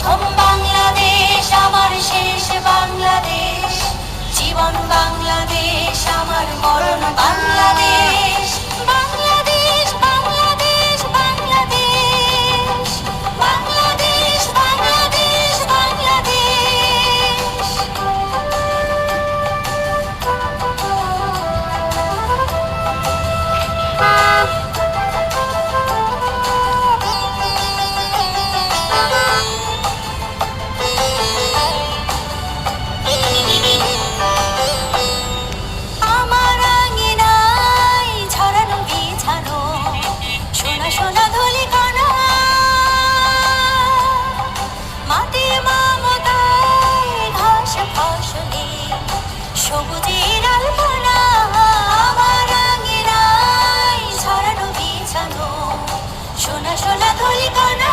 প্রথম বাংলাদেশ আমার শেষ বাংলাদেশ, জীবন বাংলাদেশ আমার মরণ বাংলাদেশ। বাংলাদেশ বাংলাদেশ বাংলাদেশ, বাংলাদেশ বাংলাদেশ বাংলাদেশ। আমার আঙিনায় ছড়ানো বিছানো সোনা সোনা ধূলিকণা, মাটির মমতায় ঘাস ফসলে সবুজের আলপনা। আমার আঙিনায় ছড়ানো বিছানো সোনা সোনা ধূলিকণা,